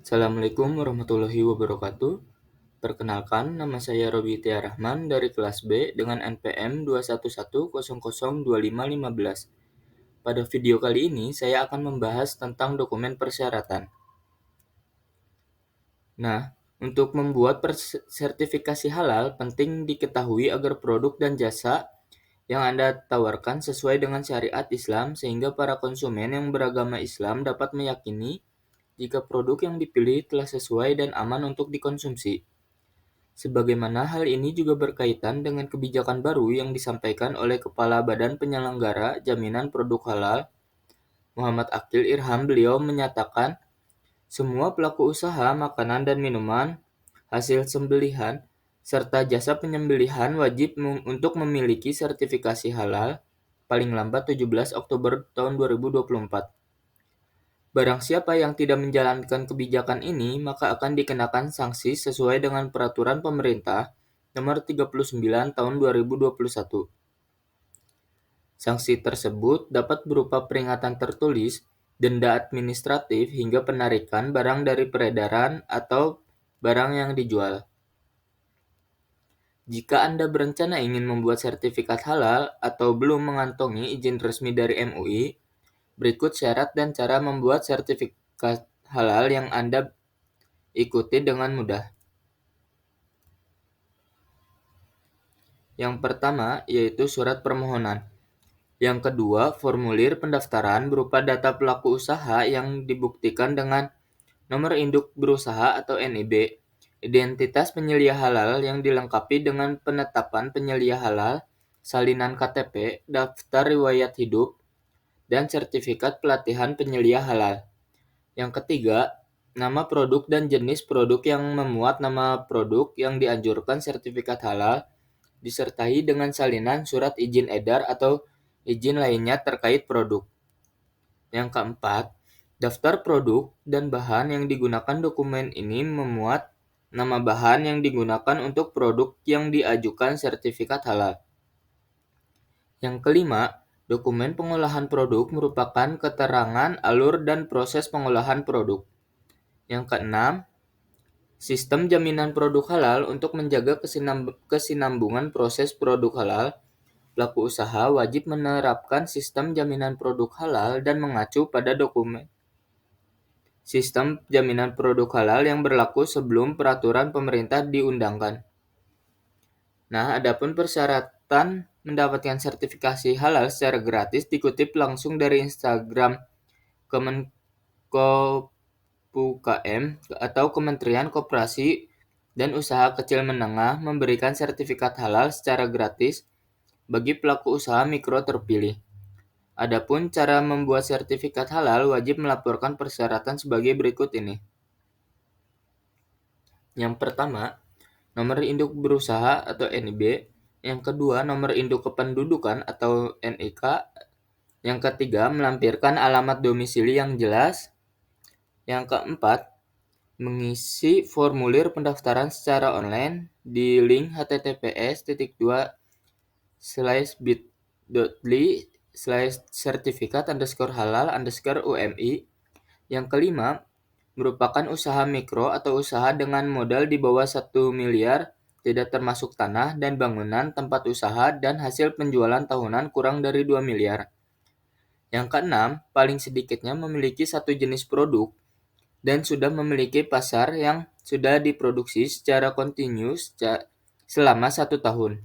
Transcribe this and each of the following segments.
Assalamualaikum warahmatullahi wabarakatuh. Perkenalkan, nama saya Robi Tia Rahman dari kelas B dengan NPM 211002515. Pada video kali ini, saya akan membahas tentang dokumen persyaratan. Nah, untuk membuat sertifikasi halal, penting diketahui agar produk dan jasa yang Anda tawarkan sesuai dengan syariat Islam sehingga para konsumen yang beragama Islam dapat meyakini jika produk yang dipilih telah sesuai dan aman untuk dikonsumsi. Sebagaimana hal ini juga berkaitan dengan kebijakan baru yang disampaikan oleh Kepala Badan Penyelenggara Jaminan Produk Halal, Muhammad Aqil Irham. Beliau menyatakan, semua pelaku usaha makanan dan minuman, hasil sembelihan, serta jasa penyembelihan wajib untuk memiliki sertifikasi halal paling lambat 17 Oktober tahun 2024. Barang siapa yang tidak menjalankan kebijakan ini, maka akan dikenakan sanksi sesuai dengan Peraturan Pemerintah Nomor 39 Tahun 2021. Sanksi tersebut dapat berupa peringatan tertulis, denda administratif, hingga penarikan barang dari peredaran atau barang yang dijual. Jika Anda berencana ingin membuat sertifikat halal atau belum mengantongi izin resmi dari MUI, berikut syarat dan cara membuat sertifikat halal yang Anda ikuti dengan mudah. Yang pertama yaitu surat permohonan. Yang kedua, formulir pendaftaran berupa data pelaku usaha yang dibuktikan dengan nomor induk berusaha atau NIB, identitas penyelia halal yang dilengkapi dengan penetapan penyelia halal, salinan KTP, daftar riwayat hidup, dan sertifikat pelatihan penyelia halal. Yang ketiga, nama produk dan jenis produk yang memuat nama produk yang dianjurkan sertifikat halal, disertai dengan salinan surat izin edar atau izin lainnya terkait produk. Yang keempat, daftar produk dan bahan yang digunakan. Dokumen ini memuat nama bahan yang digunakan untuk produk yang diajukan sertifikat halal. Yang kelima, dokumen pengolahan produk merupakan keterangan alur dan proses pengolahan produk. Yang keenam, sistem jaminan produk halal. Untuk menjaga kesinambungan proses produk halal, pelaku usaha wajib menerapkan sistem jaminan produk halal dan mengacu pada dokumen sistem jaminan produk halal yang berlaku sebelum peraturan pemerintah diundangkan. Nah, adapun persyaratan mendapatkan sertifikasi halal secara gratis dikutip langsung dari Instagram Kemenkopukm atau Kementerian Koperasi dan Usaha Kecil Menengah memberikan sertifikat halal secara gratis bagi pelaku usaha mikro terpilih. Adapun cara membuat sertifikat halal wajib melaporkan persyaratan sebagai berikut ini. Yang pertama, nomor induk berusaha atau NIB. Yang kedua, nomor induk kependudukan atau NIK. Yang ketiga, melampirkan alamat domisili yang jelas. Yang keempat, mengisi formulir pendaftaran secara online di link https://bit.ly/sertifikat_halal_UMI. Yang kelima, merupakan usaha mikro atau usaha dengan modal di bawah 1 miliar, tidak termasuk tanah dan bangunan tempat usaha dan hasil penjualan tahunan kurang dari 2 miliar. Yang keenam, paling sedikitnya memiliki satu jenis produk dan sudah memiliki pasar yang sudah diproduksi secara kontinus selama 1 tahun.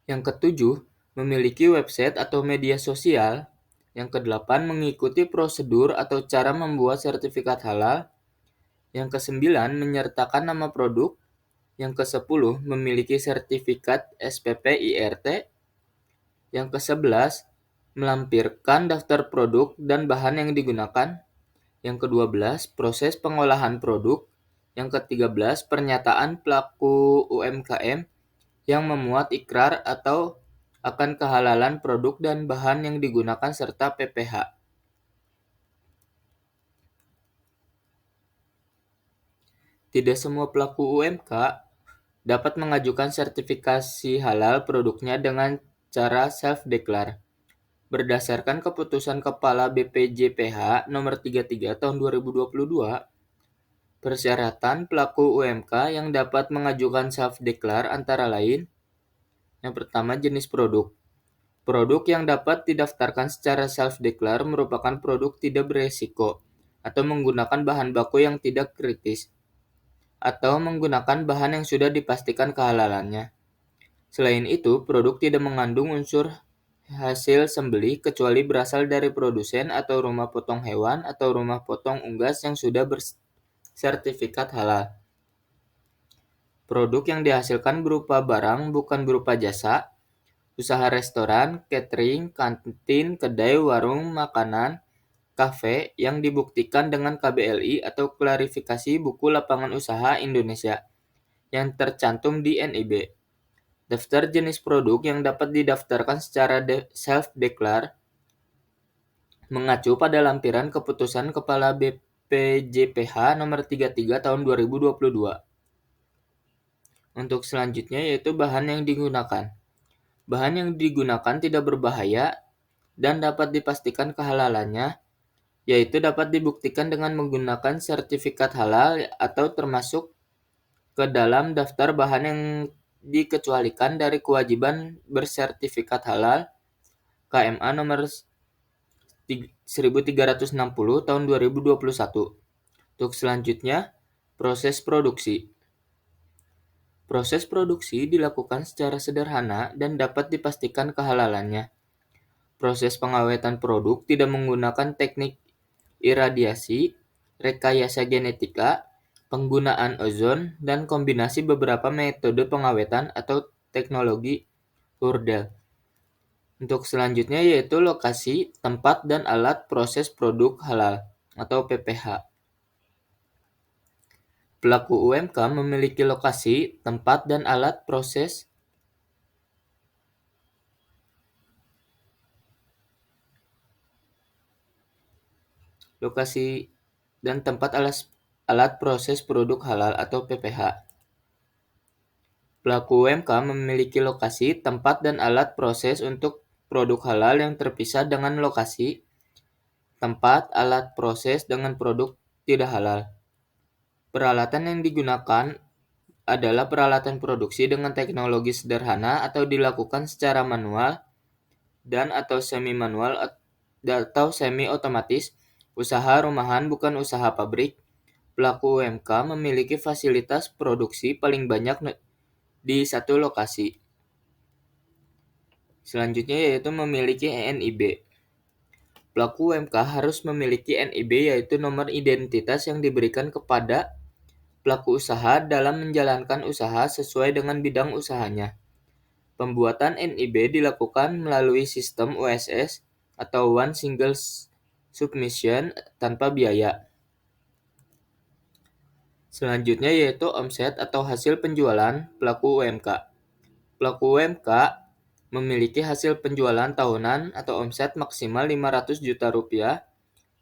Yang ketujuh, memiliki website atau media sosial. Yang kedelapan, mengikuti prosedur atau cara membuat sertifikat halal. Yang kesembilan, menyertakan nama produk. Yang kesepuluh, memiliki sertifikat SPP IRT. Yang kesebelas, melampirkan daftar produk dan bahan yang digunakan. Yang kedua belas, proses pengolahan produk. Yang ketiga belas, pernyataan pelaku UMKM yang memuat ikrar atau akan kehalalan produk dan bahan yang digunakan serta PPh. Tidak semua pelaku UMK dapat mengajukan sertifikasi halal produknya dengan cara self-declare. Berdasarkan keputusan Kepala BPJPH Nomor 33 Tahun 2022, persyaratan pelaku UMK yang dapat mengajukan self-declare antara lain, yang pertama jenis produk. Produk yang dapat didaftarkan secara self-declare merupakan produk tidak beresiko atau menggunakan bahan baku yang tidak kritis atau menggunakan bahan yang sudah dipastikan kehalalannya. Selain itu, produk tidak mengandung unsur hasil sembelih kecuali berasal dari produsen atau rumah potong hewan atau rumah potong unggas yang sudah bersertifikat halal. Produk yang dihasilkan berupa barang bukan berupa jasa. Usaha restoran, catering, kantin, kedai, warung, makanan, kafe yang dibuktikan dengan KBLI atau klarifikasi buku lapangan usaha Indonesia yang tercantum di NIB. Daftar jenis produk yang dapat didaftarkan secara self-declare mengacu pada lampiran keputusan Kepala BPJPH Nomor 33 Tahun 2022. Untuk selanjutnya yaitu bahan yang digunakan. Bahan yang digunakan tidak berbahaya dan dapat dipastikan kehalalannya, yaitu dapat dibuktikan dengan menggunakan sertifikat halal atau termasuk ke dalam daftar bahan yang dikecualikan dari kewajiban bersertifikat halal KMA nomor 1360 tahun 2021. Untuk selanjutnya, proses produksi. Proses produksi dilakukan secara sederhana dan dapat dipastikan kehalalannya. Proses pengawetan produk tidak menggunakan teknik iradiasi, rekayasa genetika, penggunaan ozon, dan kombinasi beberapa metode pengawetan atau teknologi Hurdel. Untuk selanjutnya yaitu lokasi, tempat, dan alat proses produk halal atau PPH. Pelaku UMK memiliki lokasi, tempat, dan alat proses lokasi dan tempat alat proses produk halal atau PPH. Pelaku UMK memiliki lokasi, tempat, dan alat proses untuk produk halal yang terpisah dengan lokasi, tempat, alat proses dengan produk tidak halal. Peralatan yang digunakan adalah peralatan produksi dengan teknologi sederhana atau dilakukan secara manual dan atau semi-manual atau semi-otomatis. Usaha rumahan bukan usaha pabrik. Pelaku UMK memiliki fasilitas produksi paling banyak di satu lokasi. Selanjutnya yaitu memiliki NIB. Pelaku UMK harus memiliki NIB yaitu nomor identitas yang diberikan kepada pelaku usaha dalam menjalankan usaha sesuai dengan bidang usahanya. Pembuatan NIB dilakukan melalui sistem OSS atau One Single Submission tanpa biaya. Selanjutnya yaitu omset atau hasil penjualan pelaku UMK. Pelaku UMK memiliki hasil penjualan tahunan atau omset maksimal 500 juta rupiah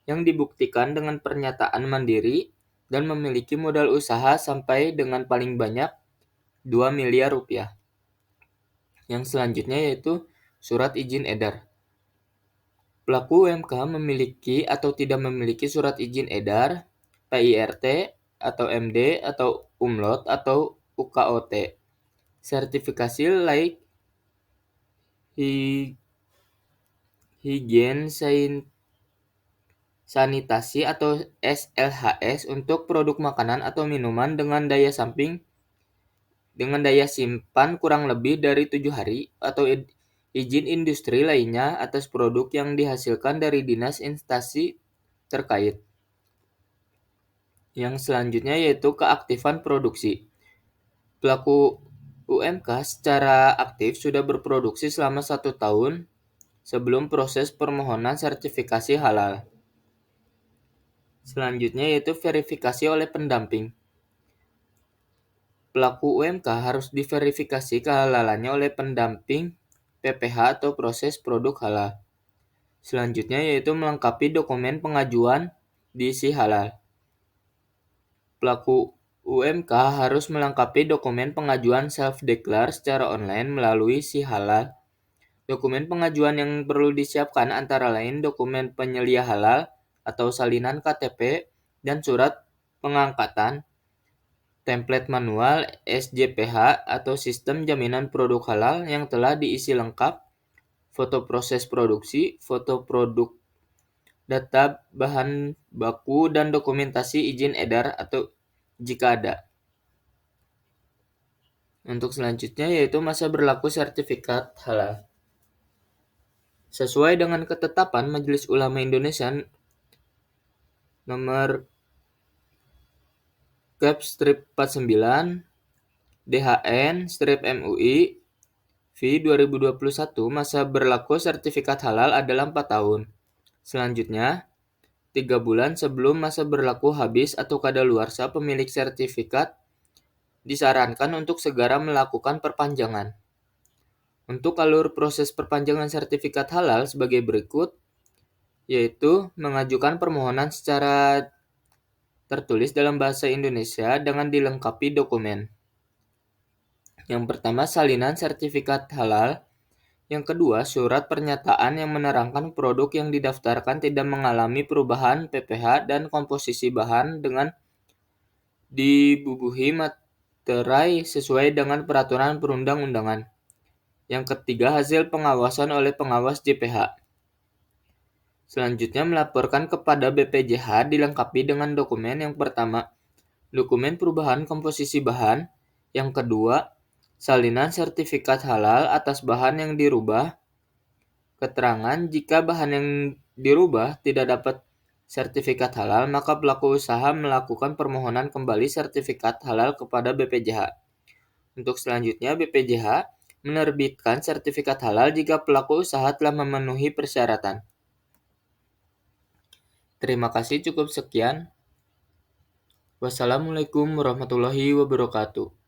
yang dibuktikan dengan pernyataan mandiri dan memiliki modal usaha sampai dengan paling banyak 2 miliar rupiah. Yang selanjutnya yaitu surat izin edar. Pelaku UMK memiliki atau tidak memiliki surat izin edar, PIRT, atau MD, atau umlot, atau UKOT. Sertifikasi laik higien sanitasi atau SLHS untuk produk makanan atau minuman dengan daya simpan kurang lebih dari 7 hari atau izin industri lainnya atas produk yang dihasilkan dari dinas instansi terkait. Yang selanjutnya yaitu keaktifan produksi. Pelaku UMK secara aktif sudah berproduksi selama 1 tahun sebelum proses permohonan sertifikasi halal. Selanjutnya yaitu verifikasi oleh pendamping. Pelaku UMK harus diverifikasi kehalalannya oleh pendamping PPH atau proses produk halal. Selanjutnya yaitu melengkapi dokumen pengajuan diisi halal. Pelaku UMK harus melengkapi dokumen pengajuan self-declare secara online melalui si halal Dokumen pengajuan yang perlu disiapkan antara lain dokumen penyelia halal atau salinan KTP dan surat pengangkatan, template manual SJPH atau sistem jaminan produk halal yang telah diisi lengkap, foto proses produksi, foto produk, data bahan baku, dan dokumentasi izin edar atau jika ada. Untuk selanjutnya yaitu masa berlaku sertifikat halal. Sesuai dengan ketetapan Majelis Ulama Indonesia nomor Kep-49 DHN-MUI V 2021, masa berlaku sertifikat halal adalah 4 tahun. Selanjutnya, 3 bulan sebelum masa berlaku habis atau kadaluarsa, pemilik sertifikat disarankan untuk segera melakukan perpanjangan. Untuk alur proses perpanjangan sertifikat halal sebagai berikut, yaitu mengajukan permohonan secara tertulis dalam bahasa Indonesia dengan dilengkapi dokumen. Yang pertama, salinan sertifikat halal. Yang kedua, surat pernyataan yang menerangkan produk yang didaftarkan tidak mengalami perubahan PPH dan komposisi bahan dengan dibubuhi materai sesuai dengan peraturan perundang-undangan. Yang ketiga, hasil pengawasan oleh pengawas JPH. Selanjutnya, melaporkan kepada BPJH dilengkapi dengan dokumen. Yang pertama, dokumen perubahan komposisi bahan. Yang kedua, salinan sertifikat halal atas bahan yang dirubah. Keterangan jika bahan yang dirubah tidak dapat sertifikat halal, maka pelaku usaha melakukan permohonan kembali sertifikat halal kepada BPJH. Untuk selanjutnya, BPJH menerbitkan sertifikat halal jika pelaku usaha telah memenuhi persyaratan. Terima kasih, cukup sekian. Wassalamualaikum warahmatullahi wabarakatuh.